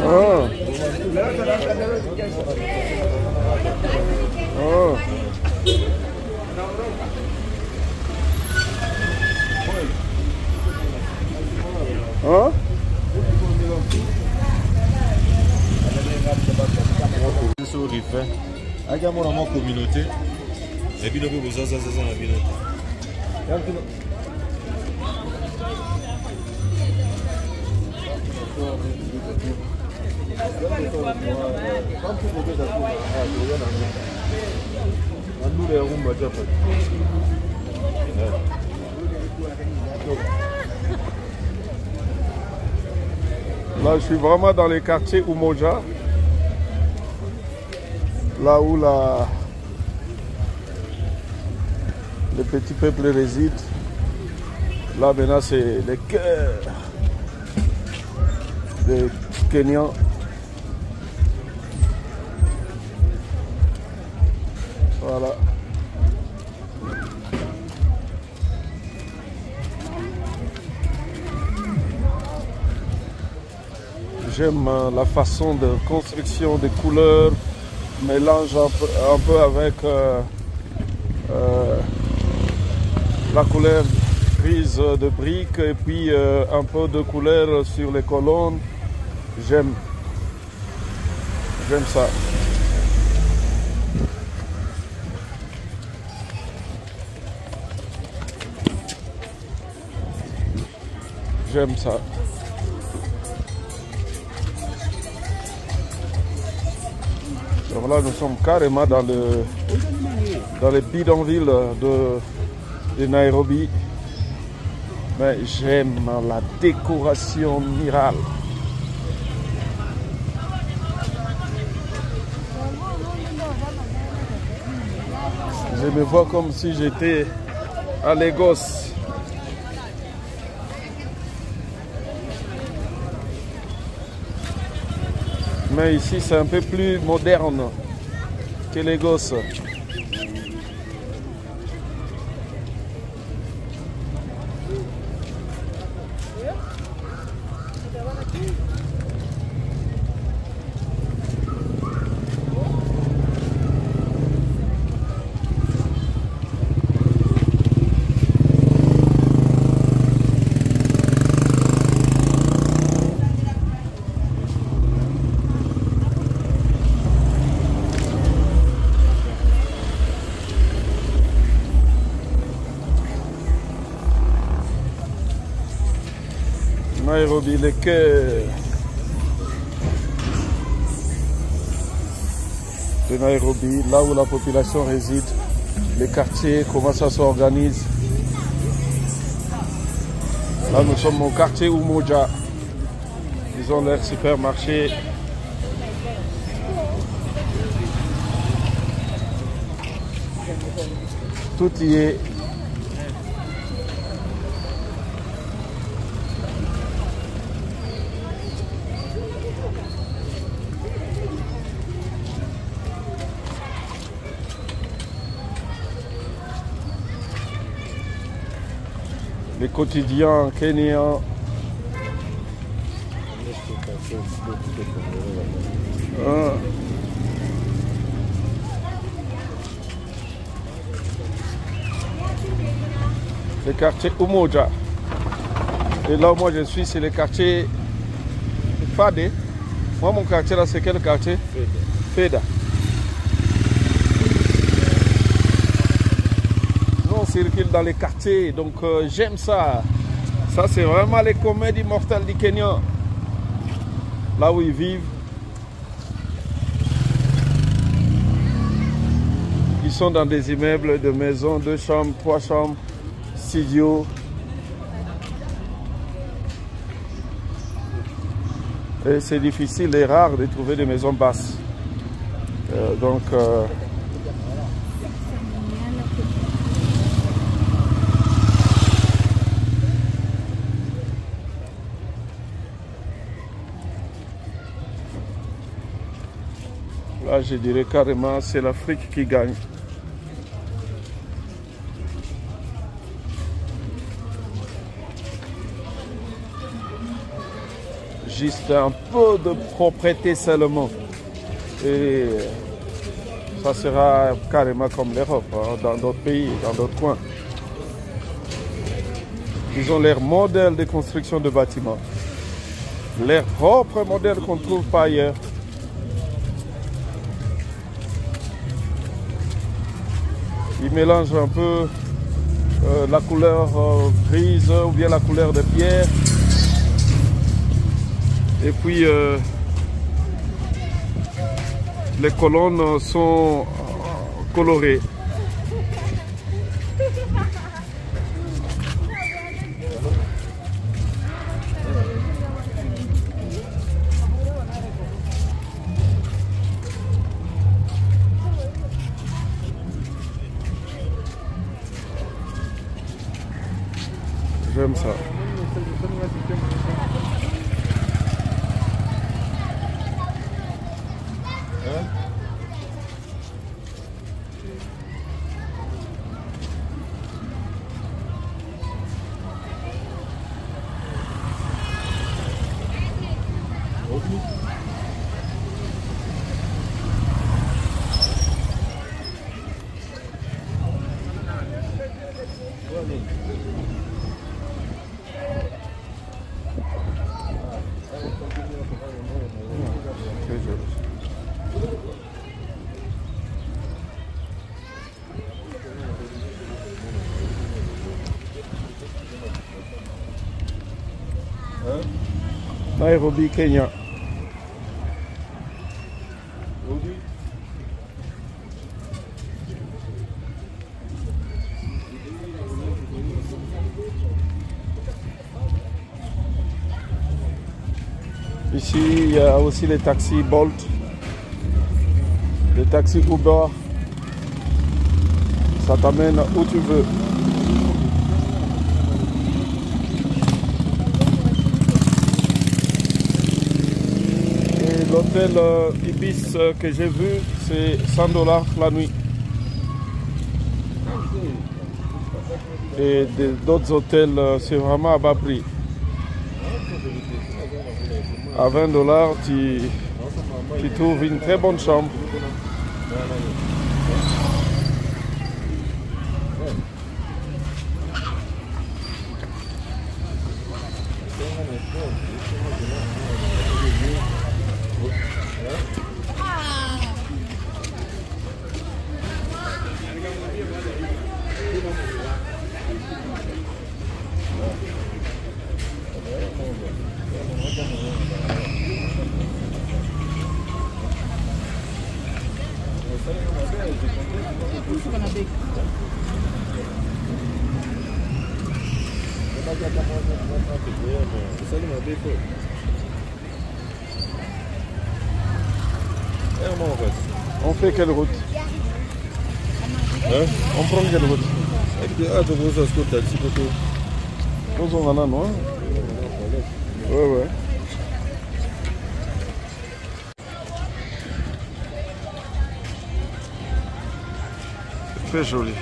Oh. Oh. Hein? Mon communauté et puis vous ça Là, je suis vraiment dans les quartiers Umoja, là où le petit peuple réside. Là, maintenant, c'est le cœur des Kenyans. Voilà. J'aime la façon de construction des couleurs, mélange un peu avec la couleur grise de briques et puis un peu de couleur sur les colonnes. J'aime ça. J'aime ça. Donc là, nous sommes carrément dans les bidonvilles de Nairobi. Mais j'aime la décoration murale. Je me vois comme si j'étais à Lagos. Mais ici, c'est un peu plus moderne que Lagos. Nairobi, le cœur de Nairobi, là où la population réside, les quartiers, comment ça s'organise. Là, nous sommes au quartier Umoja. Ils ont leur supermarché. Tout y est. Les quotidiens kenyans. Le quartier Umoja. Et là où moi je suis, c'est le quartier Fade. Moi, mon quartier là, c'est quel quartier? Feda. On circule dans les quartiers, donc j'aime ça. Ça, c'est vraiment les comédies mortelles du Kenya. Là où ils vivent. Ils sont dans des immeubles de maisons, 2 chambres, 3 chambres, studios. Et c'est difficile et rare de trouver des maisons basses. Là, je dirais carrément, c'est l'Afrique qui gagne. juste un peu de propreté seulement. Et ça sera carrément comme l'Europe, hein, dans d'autres pays, dans d'autres coins. Ils ont leur modèle de construction de bâtiments. Leur propre modèle qu'on ne trouve pas ailleurs. Ils mélangent un peu la couleur grise ou bien la couleur de pierre. Et puis les colonnes sont colorées. J'aime ça. Nairobi, Kenya. Ici, il y a aussi les taxis Bolt, les taxis Uber. Ça t'amène où tu veux. L'hôtel Ibis que j'ai vu, c'est $100 la nuit. Et d'autres hôtels, c'est vraiment à bas prix. À $20, tu trouves une très bonne chambre. On fait quelle route? Hein? On prend quelle route? On en a, non? Ouais. C'est très joli.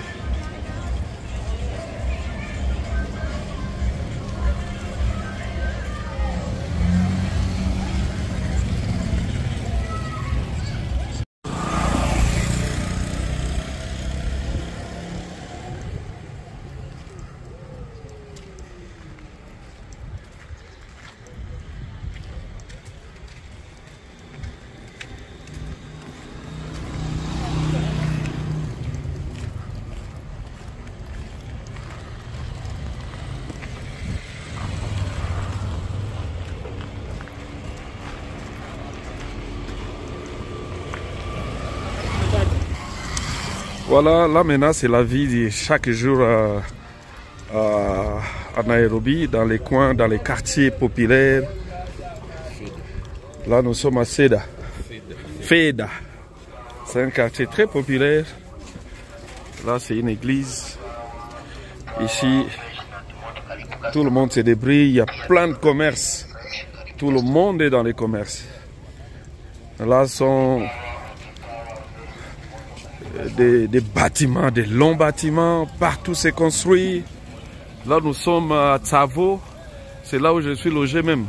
Voilà, là maintenant c'est la vie de chaque jour à Nairobi, dans les coins, dans les quartiers populaires. Là nous sommes à Feda. C'est un quartier très populaire. Là c'est une église. Ici, tout le monde se débrouille, il y a plein de commerces. Tout le monde est dans les commerces. Là sont des bâtiments, des longs bâtiments, partout c'est construit. Là nous sommes à Tsavo, c'est là où je suis logé même.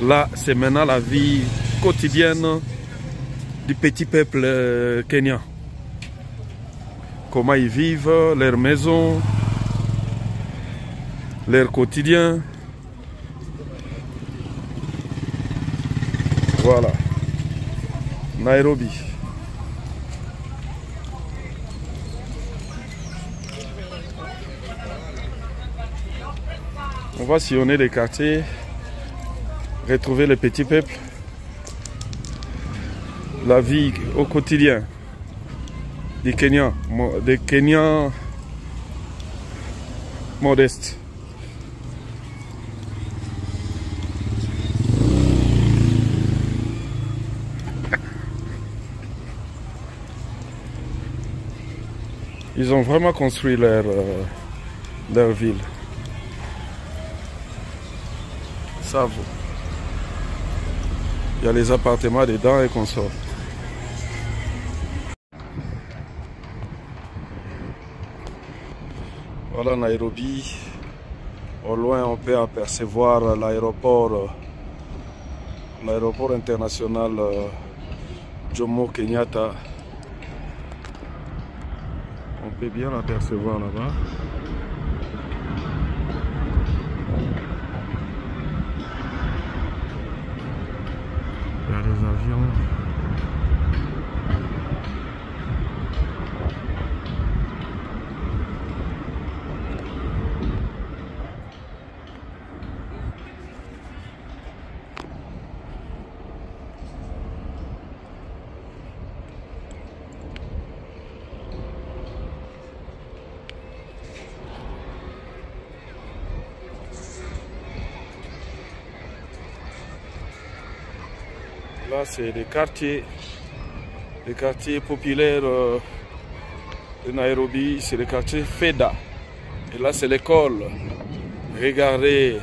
Là, c'est maintenant la vie quotidienne du petit peuple kenyan. Comment ils vivent, leur maison, leur quotidien. Voilà. Nairobi. On va sillonner les quartiers, retrouver les petits peuples, la vie au quotidien des Kenyans modestes. Ils ont vraiment construit leur ville. Ça vaut. Il y a les appartements dedans et qu'on sort. Voilà Nairobi. Au loin, on peut apercevoir l'aéroport international Jomo Kenyatta. On peut bien l'apercevoir là-bas. Il y a des avions. Là, c'est les quartiers populaires de Nairobi, c'est le quartier Feda. Et là, c'est l'école. Regardez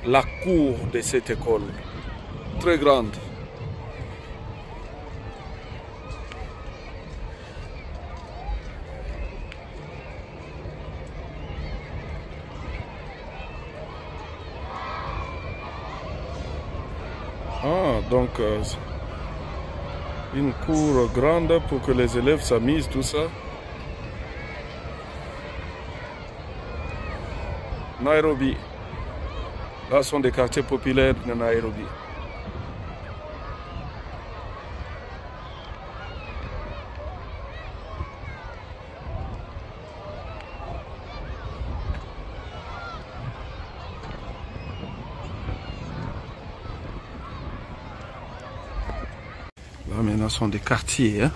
la cour de cette école, très grande. Ah, donc une cour grande pour que les élèves s'amusent, tout ça. Nairobi. Là sont des quartiers populaires de Nairobi. Là maintenant sont des quartiers, hein?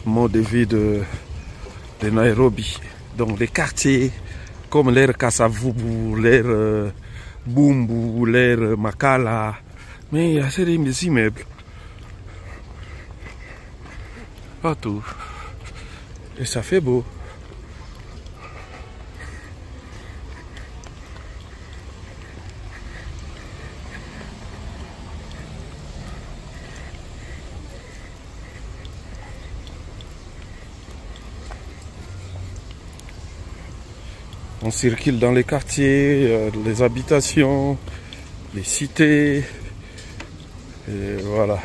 Mode de vie de Nairobi. Donc des quartiers comme l'air Kasavubu, l'air Bumbu, l'air Makala. Mais il y a ces immeubles partout. Et ça fait beau. On circule dans les quartiers, les habitations, les cités. Et voilà.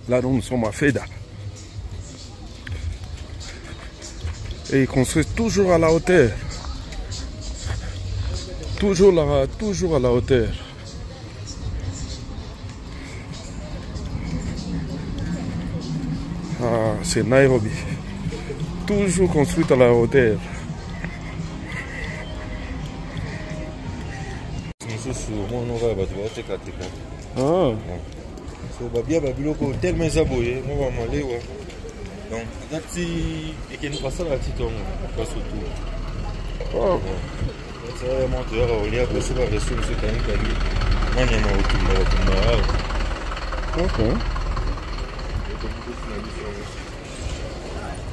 Là, nous sommes à Feda. Et ils construisent toujours à la hauteur. Toujours à la hauteur. Ah, c'est Nairobi. Toujours construite à la hauteur. Ah. So babia babiloko tellement zaboye mo ba malewa. Donc dati ekeni pasala titongo basotu. Oh. Ça monte à olia pour se ba resul se tani kali. Manya na otumba. Ok.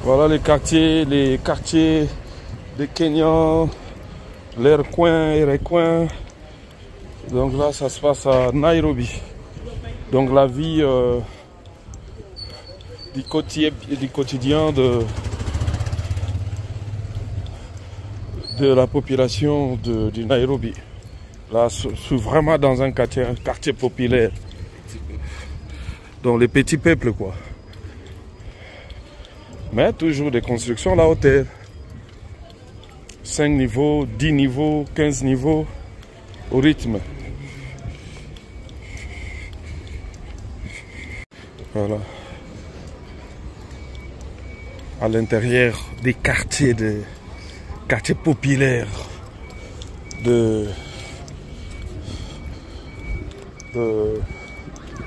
Voilà les quartiers des Kenyans, leurs coins et recoins. Donc là, ça se passe à Nairobi. Donc la vie du quotidien de la population du Nairobi. Là, je suis vraiment dans un quartier populaire. Donc les petits peuples, quoi. Mais toujours des constructions à la hauteur. 5 niveaux, 10 niveaux, 15 niveaux, au rythme. Voilà. À l'intérieur des quartiers populaires de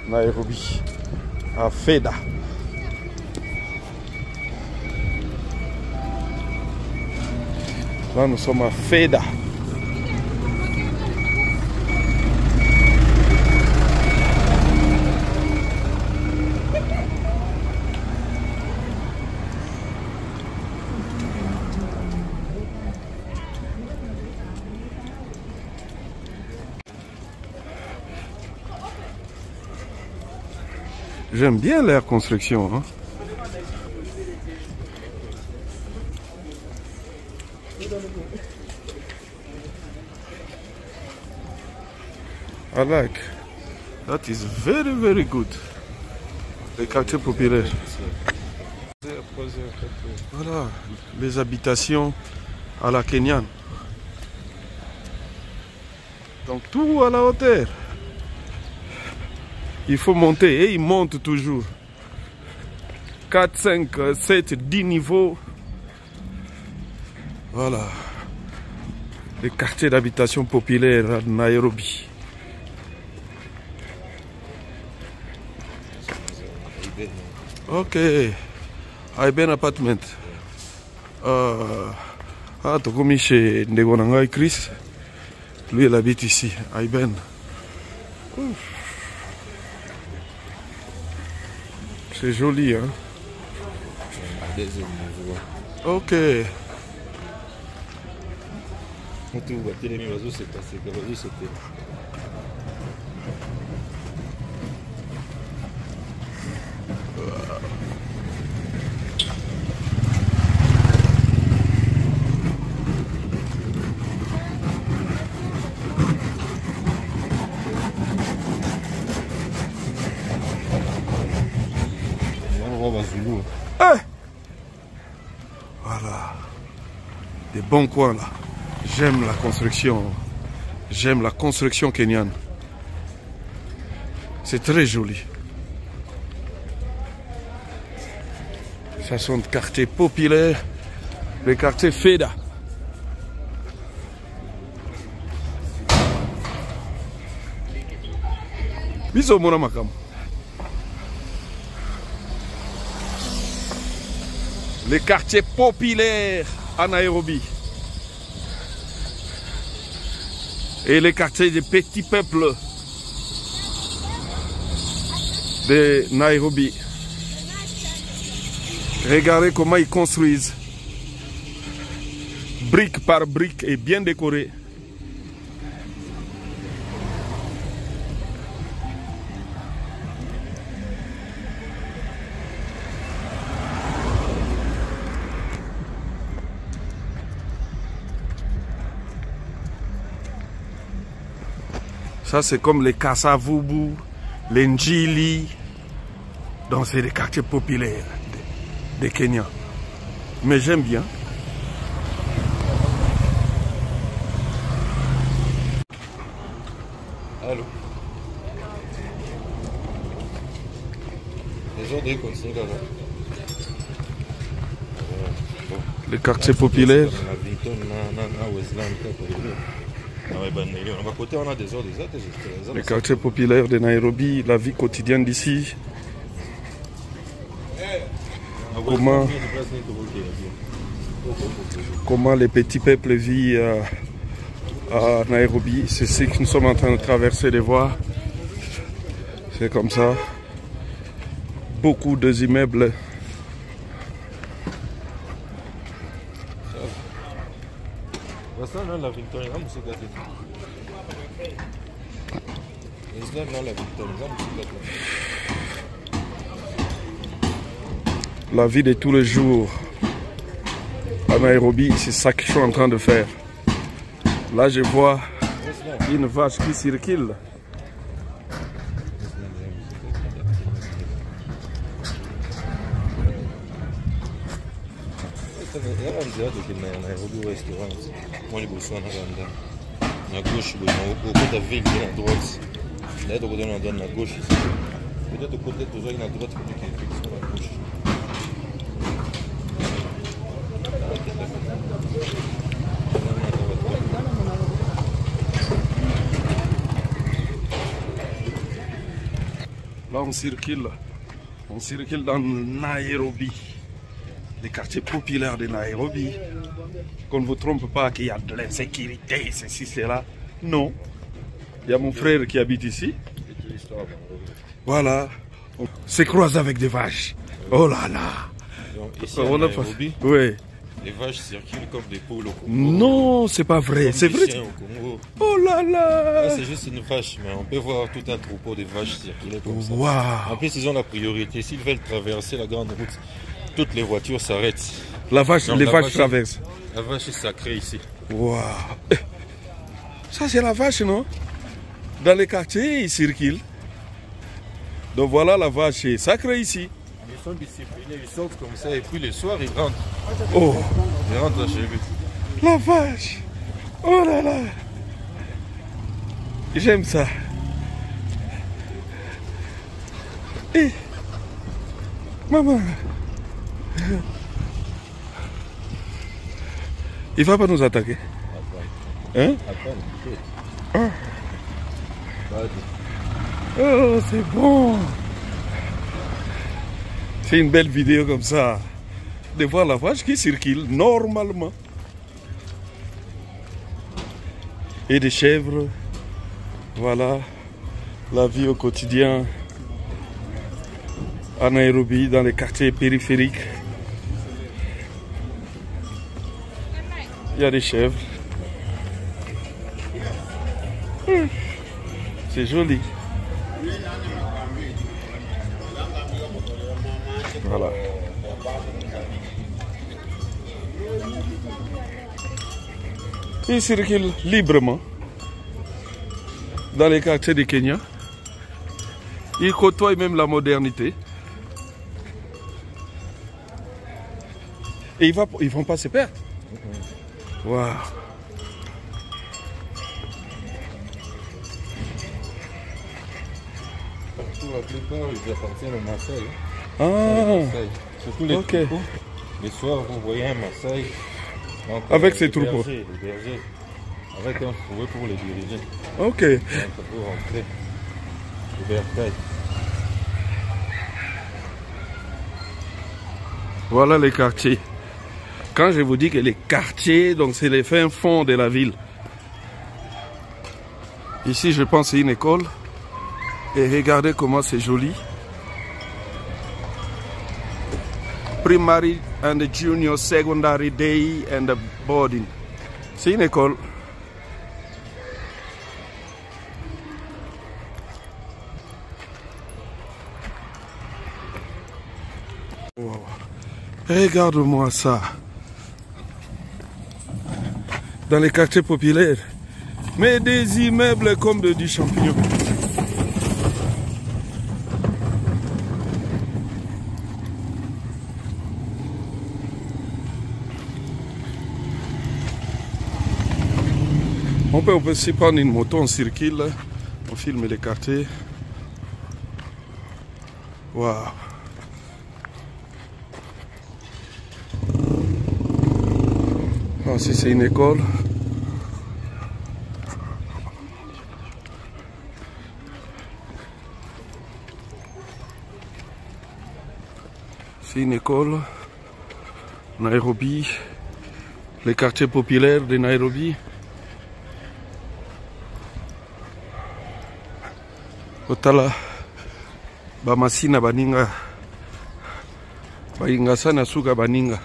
Nairobi, à Feda. Là, nous sommes à Feda. J'aime bien leur construction, hein. I like. That is very, very good. Les quartiers populaires. Voilà, les habitations à la Kenyane. Donc tout à la hauteur. Il faut monter et il monte toujours. 4, 5, 7, 10 niveaux. Voilà. Les quartiers d'habitation populaire à Nairobi. Ok. Aiben Apartment. Tu commis chez Ndegonanga Chris. Lui, il habite ici. Aiben. C'est joli, hein? Ok. Voilà. Des bons coins là. J'aime la construction. J'aime la construction kenyane. C'est très joli. Ça sont des quartiers populaires. Les quartiers Feda. Biso mona makam. Les quartiers populaires à Nairobi. Et les quartiers des petits peuples de Nairobi. Regardez comment ils construisent. Brique par brique et bien décoré. Ça, c'est comme les Kasavubu, les Njili. Donc, c'est des quartiers populaires des Kenyans. Mais j'aime bien. Allô. Les gens des continuent là. Les quartiers populaires. Les quartiers populaires de Nairobi, la vie quotidienne d'ici. Comment les petits peuples vivent à Nairobi. C'est ce que nous sommes en train de traverser les voies. C'est comme ça. Beaucoup d'immeubles. La vie de tous les jours à Nairobi, c'est ça que je suis en train de faire. Là, je vois Une vache qui circule. Nairobi restaurant. Moi, je bosse en Rwanda. À gauche, au côté de la ville, à droite. Là, au côté de la gauche. Peut-être au côté de la droite, sur la gauche. Là, on circule dans Nairobi, les quartiers populaires de Nairobi. Qu'on ne vous trompe pas qu'il y a de l'insécurité, ceci, cela. Non. Il y a mon frère qui habite ici. Voilà. On se croise avec des vaches. Oh là là. Donc, ici, à Nairobi, oui. les vaches circulent comme des poules au Congo. Non, c'est pas vrai. C'est vrai. Au Congo. Oh là là. C'est juste une vache, mais on peut voir tout un troupeau de vaches circuler comme ça. Wow. En plus, ils ont la priorité. S'ils veulent traverser la grande route, toutes les voitures s'arrêtent. La vache, Donc, les vaches traversent. La vache est sacrée ici. Wow. Ça, c'est la vache, non? Dans les quartiers, ils circulent. Donc voilà, la vache est sacrée ici. Ils sont disciplinés, ils sortent comme ça, et puis le soir, ils rentrent. Oh. Ils rentrent chez lui. La vache. Oh là là. J'aime ça. Et maman. Il va pas nous attaquer. Hein? Ah. Oh, c'est bon. C'est une belle vidéo comme ça. De voir la vache qui circule normalement. Et des chèvres. Voilà. La vie au quotidien. À Nairobi, dans les quartiers périphériques. Il y a des chèvres. C'est joli. Voilà. Ils circulent librement dans les quartiers du Kenya. Ils côtoient même la modernité. Et ils ne vont pas se perdre. Waouh. Pour la plupart, ils appartiennent au Maasai. Ah, surtout les troupeaux. Les soirs, vous voyez un Maasai. Donc, avec ses troupeaux. Les bergers. Avec un fouet pour les diriger. Ok. Donc, pour rentrer. Le bercail. Voilà les quartiers. Quand je vous dis que les quartiers, donc c'est les fins fonds de la ville. Ici, je pense c'est une école. Et regardez comment c'est joli. Primary and junior secondary day and boarding. C'est une école. Wow. Regarde-moi ça. Dans les quartiers populaires. Mais des immeubles comme du champignon. On peut aussi prendre une moto, on circule, on filme les quartiers. Waouh! Ici c'est une école. C'est une école. Nairobi. Les quartiers populaires de Nairobi. Otala bamasina baninga bainga sana suka baninga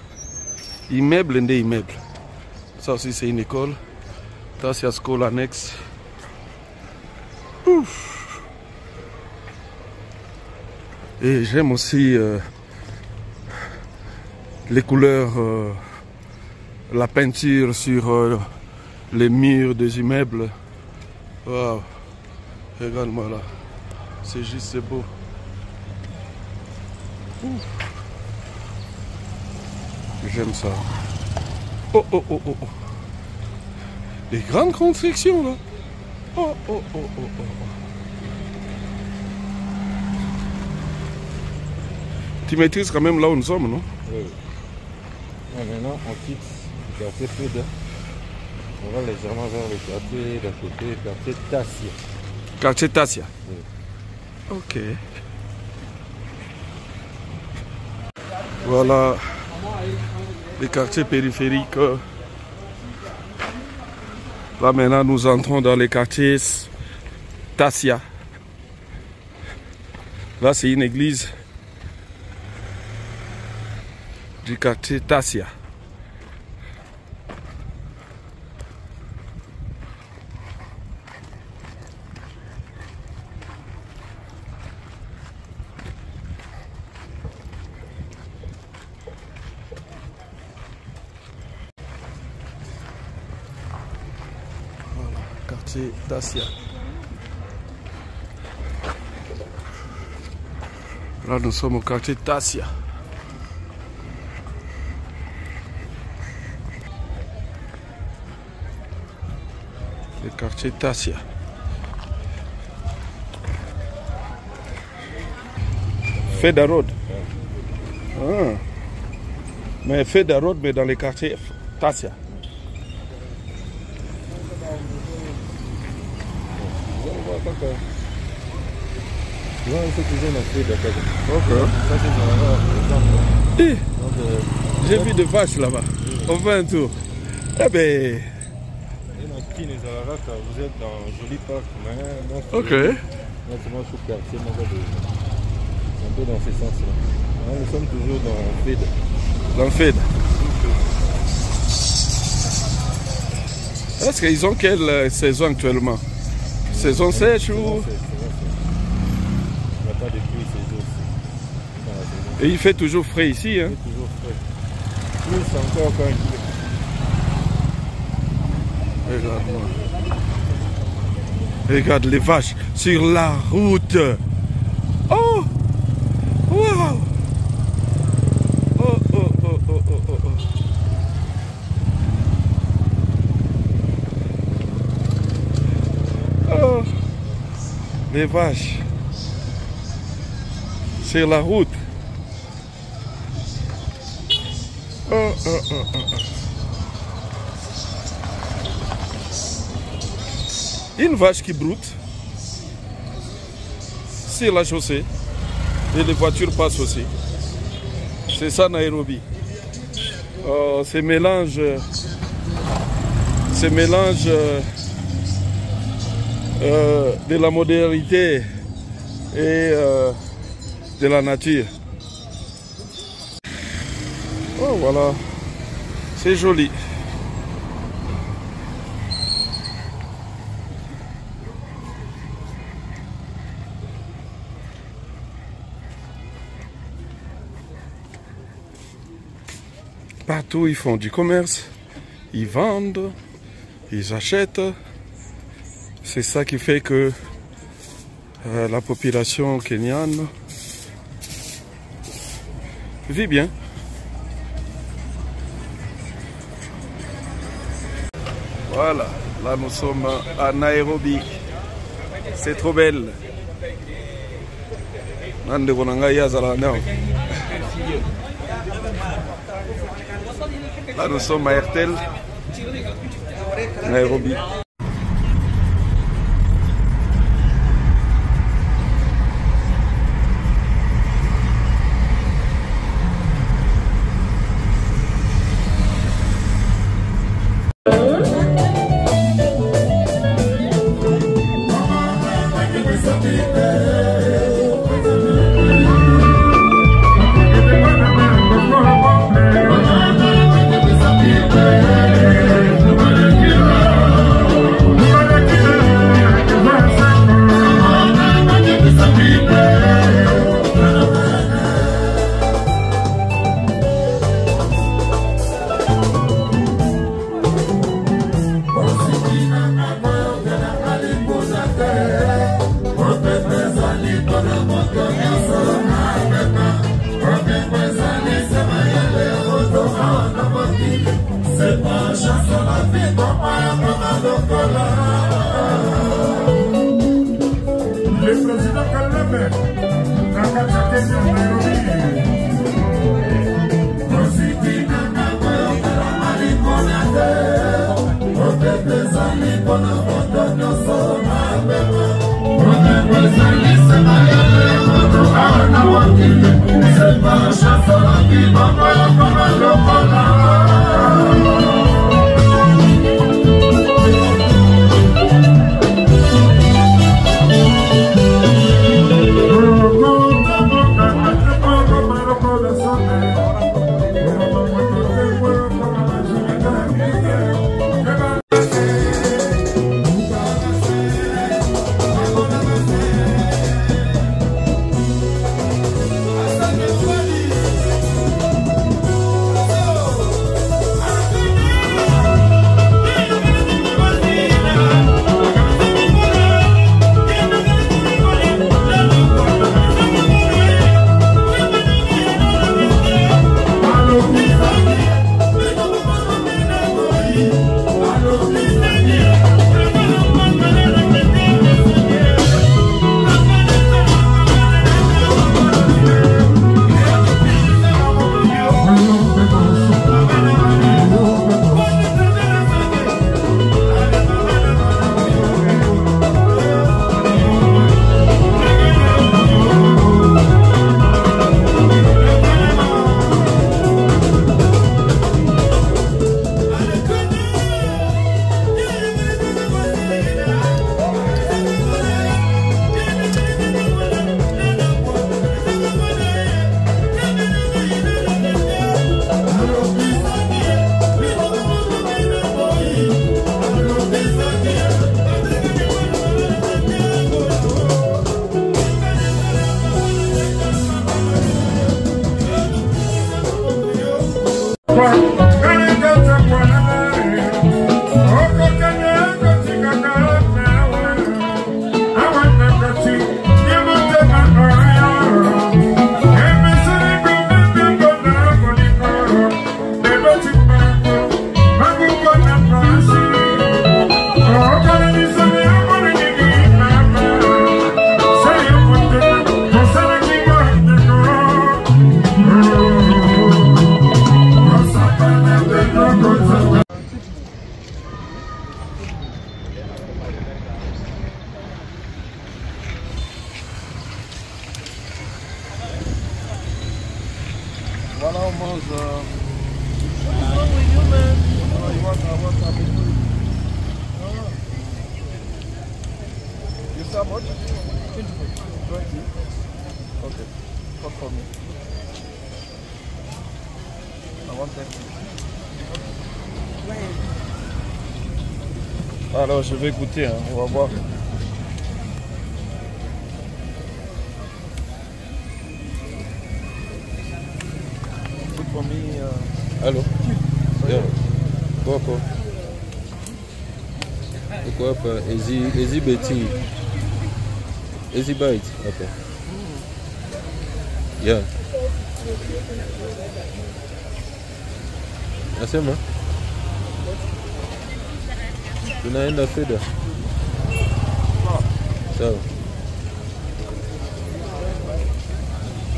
immeuble nde immeuble. Ça aussi c'est une école. Ça c'est la school annexe. Ouf. Et j'aime aussi les couleurs, la peinture sur les murs des immeubles. Waouh. Regarde-moi là. C'est juste, c'est beau. J'aime ça. Oh, oh, oh, oh, oh. Des grandes constructions là. Oh, oh, oh, oh, oh. Tu maîtrises quand même là où nous sommes, non? Oui. Maintenant, on quitte le quartier Feda. On va légèrement vers le quartier d'à côté, le quartier Tassia. Quartier Tassia. Oui. Ok. Voilà les quartiers périphériques. Là maintenant nous entrons dans les quartiers Tassia. Là c'est une église du quartier Tassia. Quartier Tassia. Là nous sommes au quartier Tassia. Le quartier Tassia. Feda Road. Ah. Mais Feda Road, mais dans les quartiers Tassia. Okay. J'ai vu des vaches là-bas. On fait un tour. Eh ben. Vous êtes dans un joli parc. Ok. C'est un peu dans ce sens-là. Nous sommes toujours dans Feda. Dans Feda. Est-ce qu'ils ont quelle saison actuellement? Saison sèche ou? Il n'y a pas de pluie ces jours-ci. Et il fait toujours frais ici, hein? Il fait toujours frais. Plus encore quand il fait. Regarde-moi. Regarde les vaches sur la route. Oh! Wow! Oh, oh, oh, oh, oh, oh, oh. Oh! Les vaches sur la route. Oh, oh, oh, oh, oh. Une vache qui broute sur la chaussée et les voitures passent aussi. C'est ça Nairobi. Ces mélanges de la modernité et de la nature. Oh voilà, c'est joli. Partout, ils font du commerce, ils vendent, ils achètent. C'est ça qui fait que la population kenyane vit bien. Voilà, là nous sommes à Nairobi. C'est trop belle. Là nous sommes à RTL, Nairobi. C'est pas chanson la vie comme le président Kalebe, c'est pas chanson la vie Voilà, on mange. What's wrong with you, man? You want something? You sell much? 20. Okay. Cut for me. I want 30. Alors, je vais goûter, hein. On va voir. For me, Hello. Yeah. Coco. Coco, easy betting. Easy bite. Okay. Yeah. Nasema? Tunaenda feda. Sawa.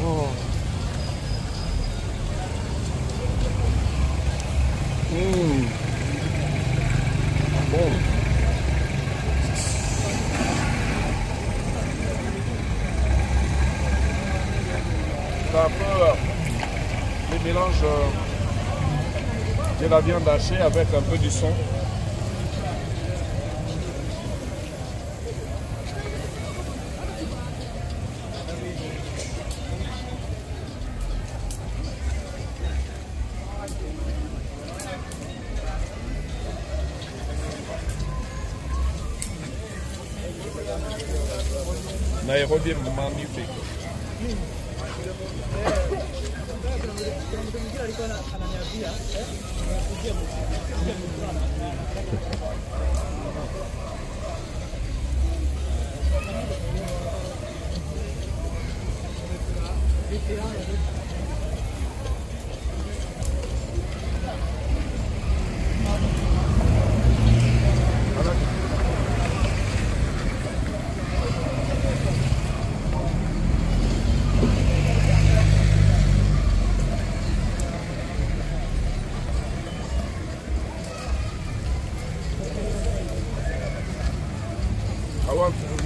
oh. Bon. C'est un peu le mélange de la viande hachée avec un peu du son. Nairobi magnifique.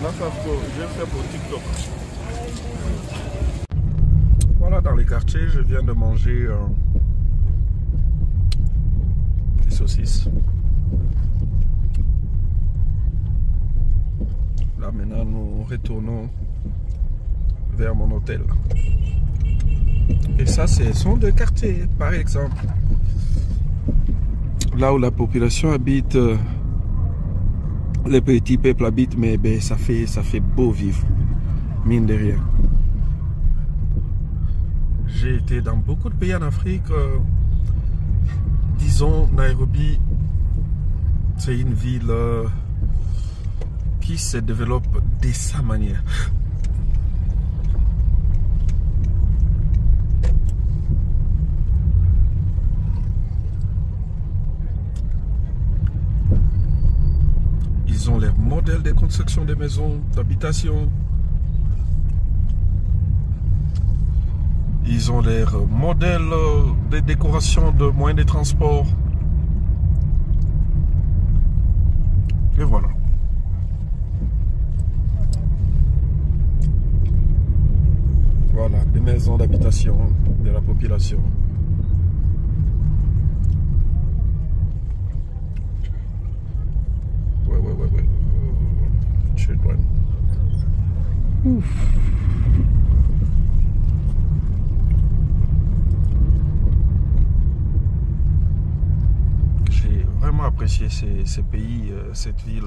Ça, j'ai fait pour TikTok. Voilà, dans les quartiers, je viens de manger des saucisses. Là, maintenant, nous retournons vers mon hôtel. Et ça, ce sont des quartiers, par exemple. Là où la population habite, les petits peuples habitent, mais ben, ça fait beau vivre, mine de rien. J'ai été dans beaucoup de pays en Afrique. Disons, Nairobi, c'est une ville qui se développe de sa manière. Ils ont leurs modèles de construction des maisons, d'habitation. Ils ont leurs modèles de décoration de moyens de transport. Et voilà. Voilà, des maisons d'habitation de la population. Ouais. Children. Ouf. J'ai vraiment apprécié ces pays, cette ville.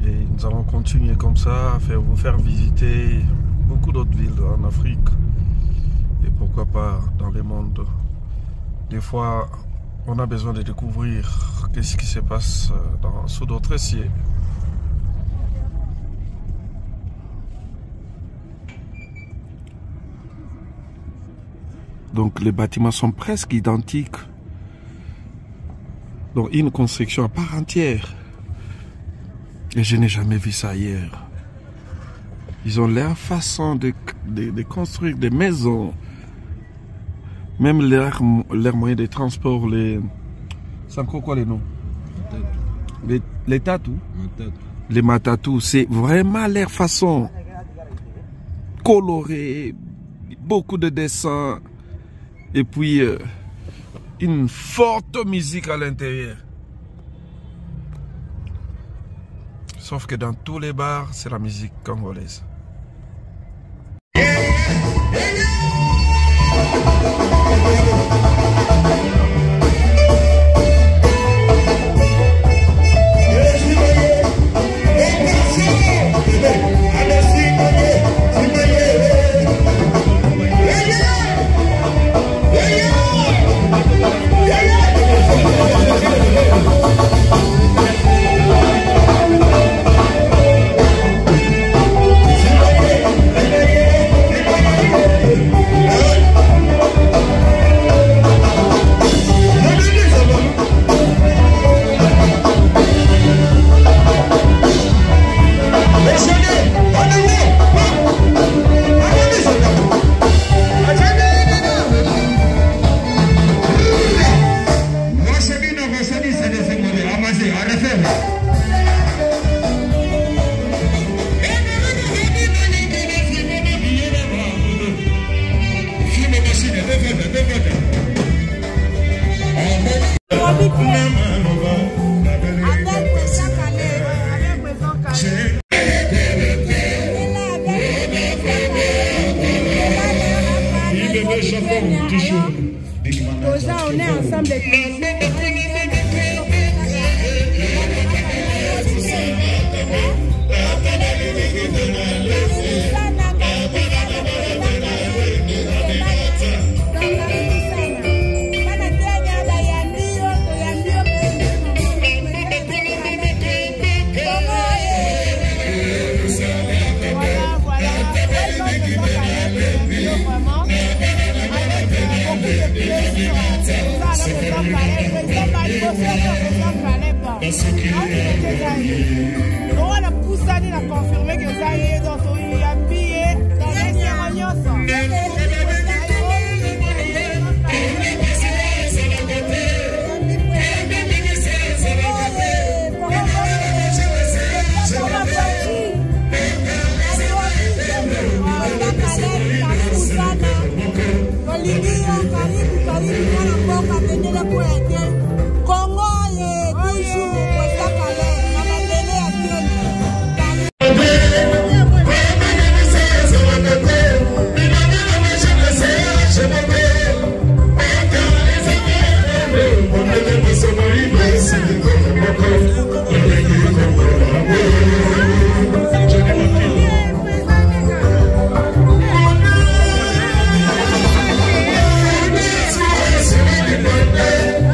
Et nous allons continuer comme ça, vous faire visiter beaucoup d'autres villes en Afrique. Et pourquoi pas dans le monde. Des fois, on a besoin de découvrir qu'est-ce qui se passe sous d'autres cieux. Donc les bâtiments sont presque identiques. Donc une construction à part entière. Et je n'ai jamais vu ça ailleurs. Ils ont leur façon de construire des maisons. Même leur moyen de transport, c'est encore quoi les noms? Les tatous. Les matatou, c'est vraiment leur façon colorée, beaucoup de dessins et puis une forte musique à l'intérieur. Sauf que dans tous les bars, c'est la musique congolaise. On est ensemble. On a poussé à confirmer que ça y est dans son habillé dans les cérémonies. Thank you.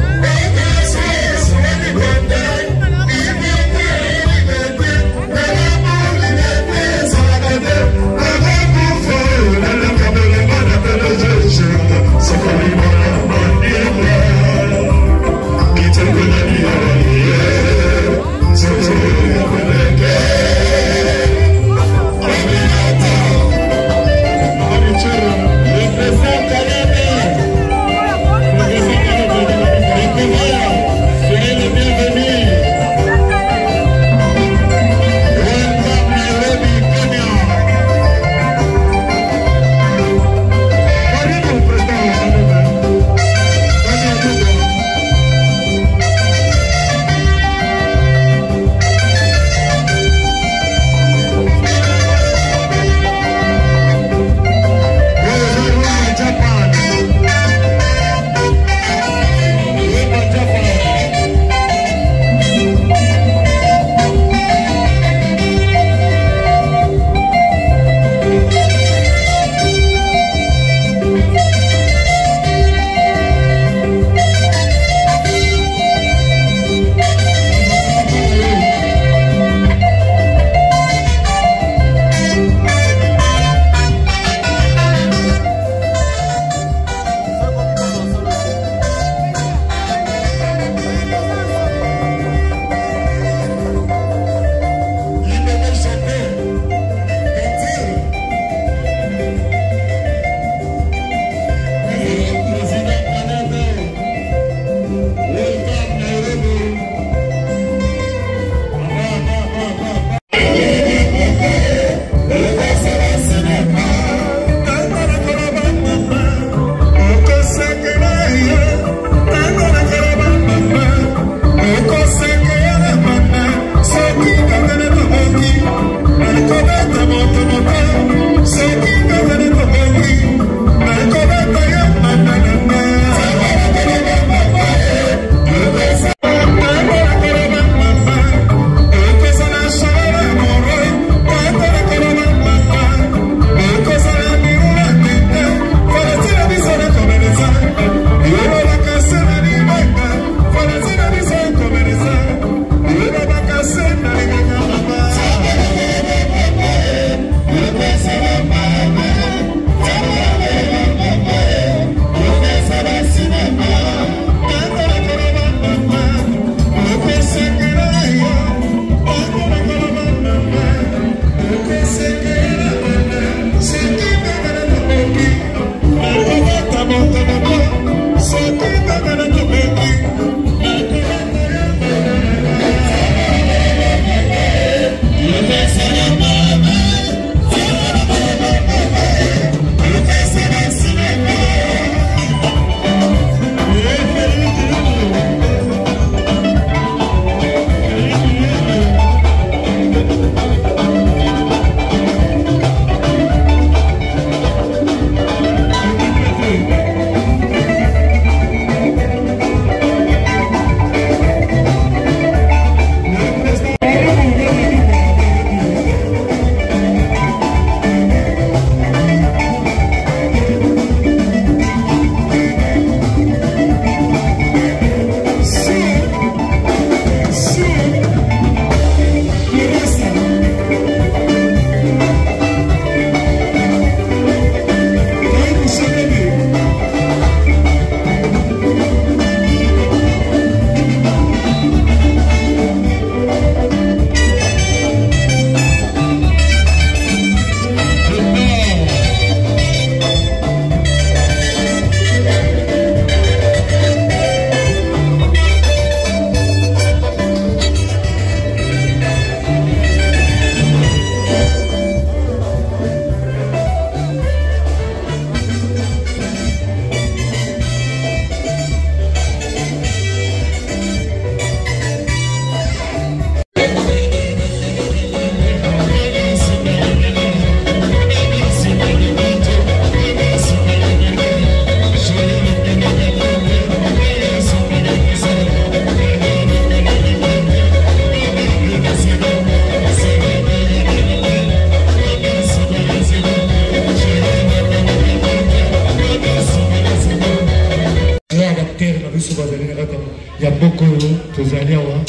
acteurs na biso bazali na kaka ya mboka oyo tozali awa.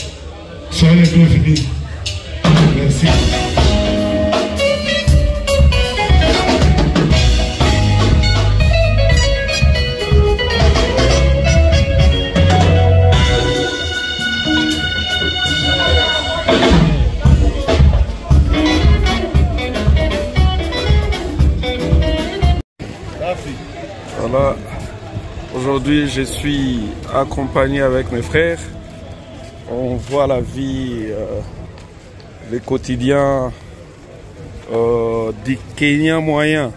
Soyez les bienvenus. Merci. Voilà, aujourd'hui je suis accompagné avec mes frères. On voit la vie, le quotidien du Kenyan moyen,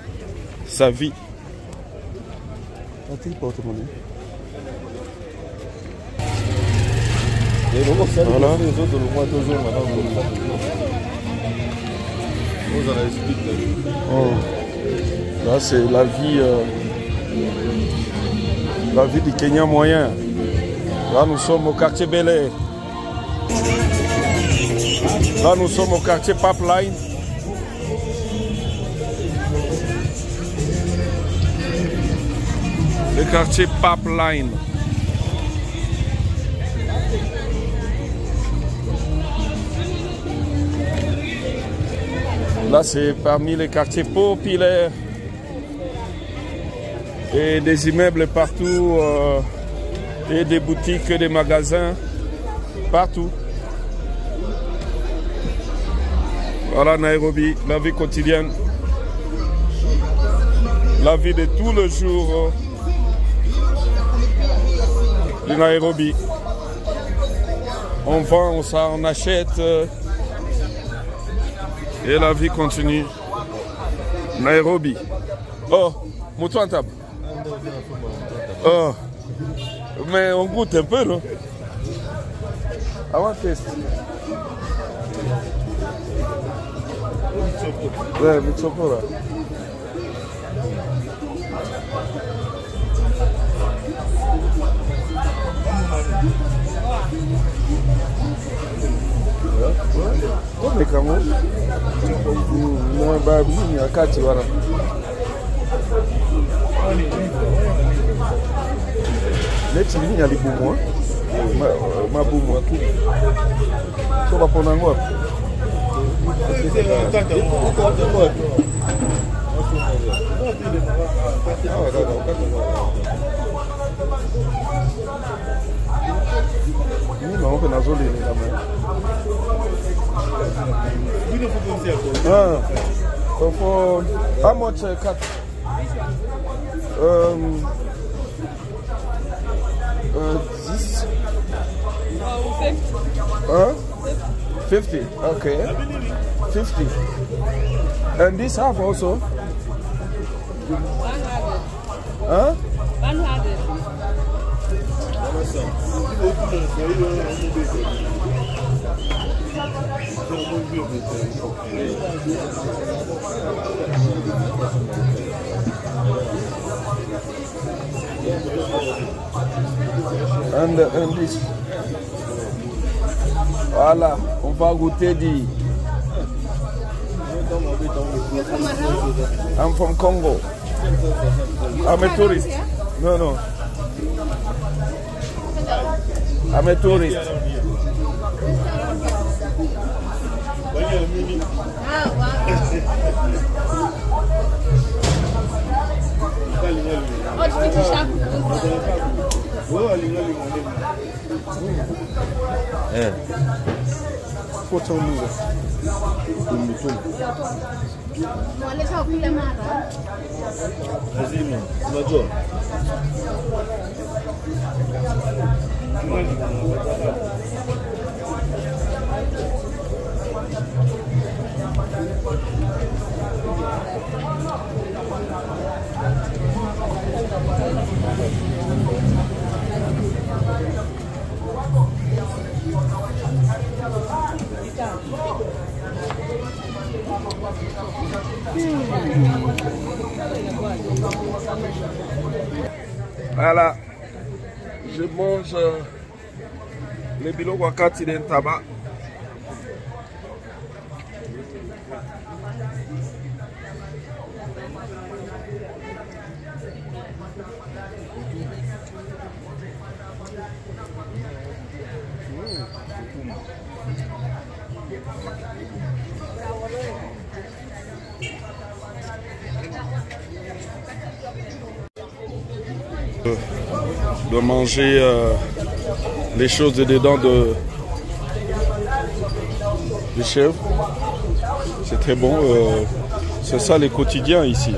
sa vie. Voilà. Oh. Là c'est la vie du Kenya moyen. Là nous sommes au quartier Bel Air. Là nous sommes au quartier Pipeline. Le quartier Pipeline. Là c'est parmi les quartiers populaires. Et des immeubles partout, et des boutiques, des magasins, partout. Voilà Nairobi, la vie quotidienne, la vie de tous les jours de Nairobi. On vend, on achète, et la vie continue. Nairobi. Oh, mouton table. Oh, mais on goûte un peu, non? I want taste. Ouais, Mitsopora. Come kamo? Na babu ni akati wana. Neti ni alibumwa. Mabumwa tu. So bapona ngwa. Ni ma open azoli ni kama. So for how much cut? This 50. Okay. 50. And this half also? 100. 100. And this. Voilà, on va goûter du. I'm from Congo. I'm a tourist. No. I'm a tourist. Voilà, je mange les biloko wakati d'un tabac. de manger les choses de dedans des chèvres. C'est très bon. C'est ça les quotidiens ici.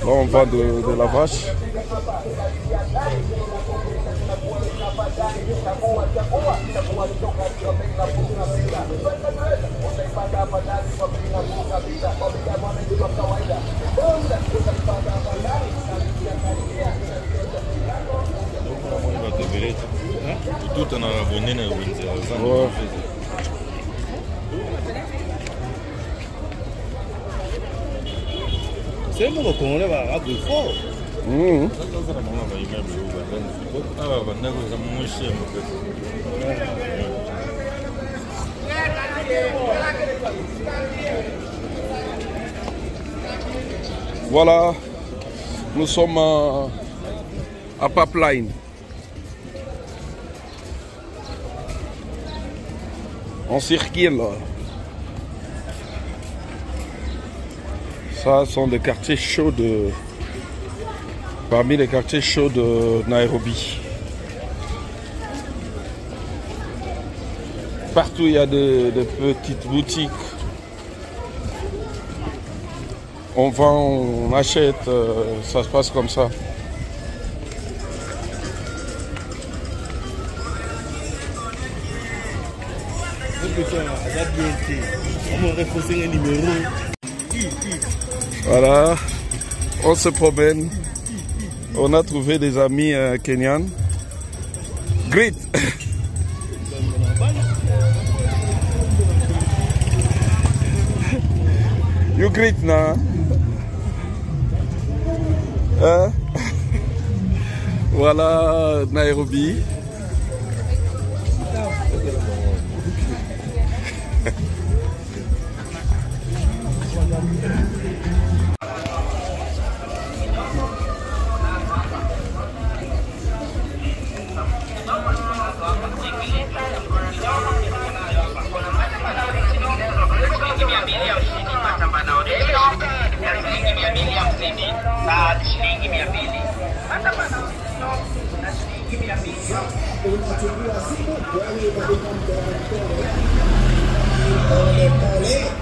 Là on vend de la vache. Tout en abonné na c'est bon qu'on on va avoir fort. Voilà, nous sommes à Pipeline. On circule. Ça sont des quartiers chauds parmi les quartiers chauds de Nairobi. Partout il y a des petites boutiques. On vend, on achète, ça se passe comme ça. Voilà, on se promène. On a trouvé des amis kenyans. Great. You great now. Voilà Nairobi.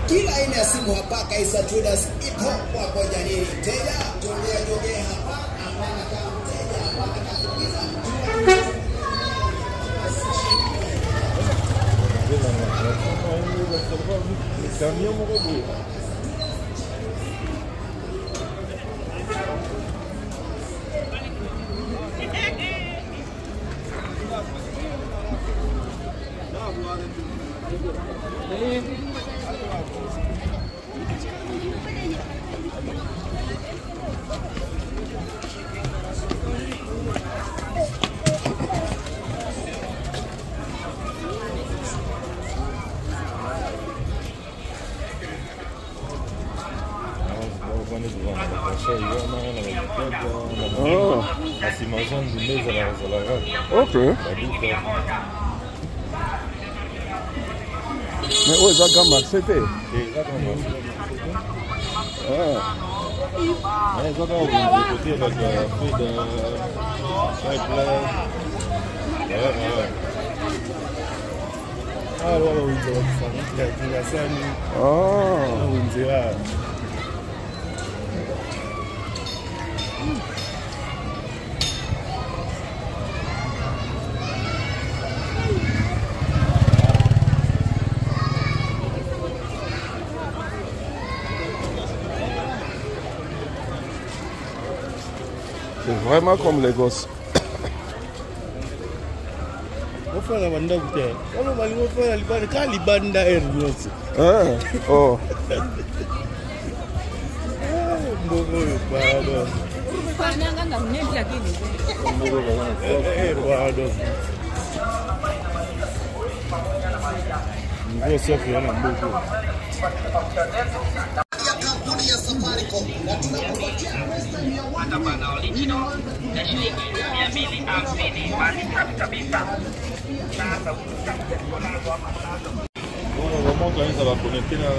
Kila aina ya simu hapa Kaisa Traders ipo kwa koja nini mteja tongea hapa hapana kama mteja hapana katukiza Ok. Mais où est-ce qu'on marche c'était? C'est vraiment comme les gosses. Oh. kampuni ya Safaricom na tunakupatia pesa ya Matabana original na shilingi 250 bali kabisa. Sasa utakuwa vraiment quand ça va connecter là.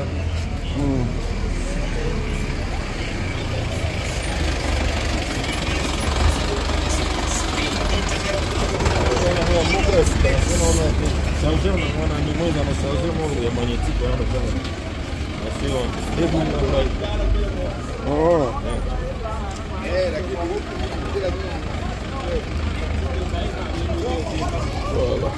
Oh. Voilà.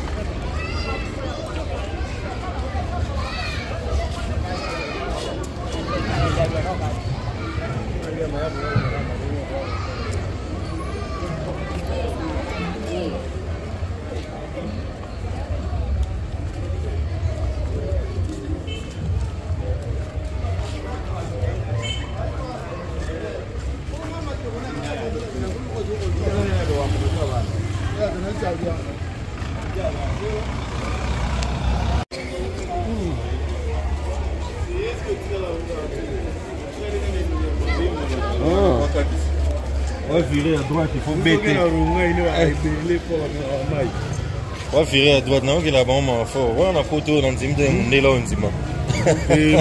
On va virer à droite, il faut bêter. On va virer à droite, non, qu'il a bon fort. On a photo dans le zim de Mundela on zima. Et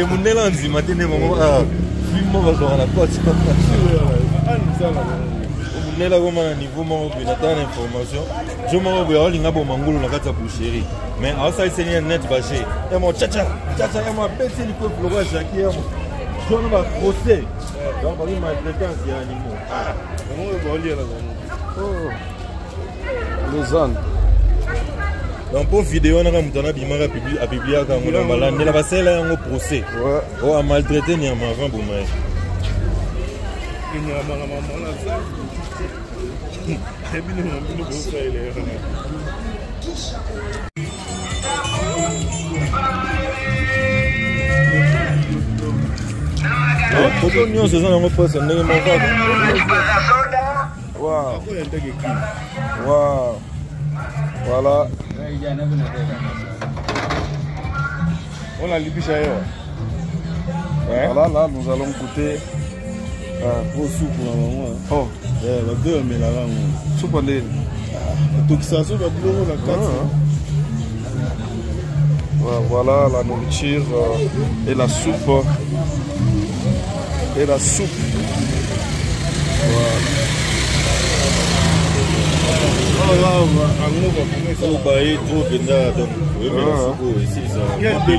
Mundela on zima, t'es né maman. Film va jouer à la pote. Mundela comme un niveau mon bien attendre information. Je m'en vais aller ngabo mangulu na kata boucherie. Mais à ça c'est net bâché. Et mon tcha moi bêter le peuple roi Jackie. Je ne vais procès. Donc, on va maltraitance des animaux. Comment on va lire là? Lausanne. Donc, pour vidéo, on a publié à publier quand on a malade. On va faire un procès. On a maltraité ni un avant pour moi. Pourquoi nous faisons un repas? Waouh. Waouh. Voilà. On a l'ibis ailleurs. Voilà, là, nous allons goûter. Gros soupe pour la maman. Oh. La deux, mais la langue. Soupe en l'aile. Donc ça se va bloquer la carte. Voilà la nourriture et la soupe. Et la soupe. Voilà. Il y a des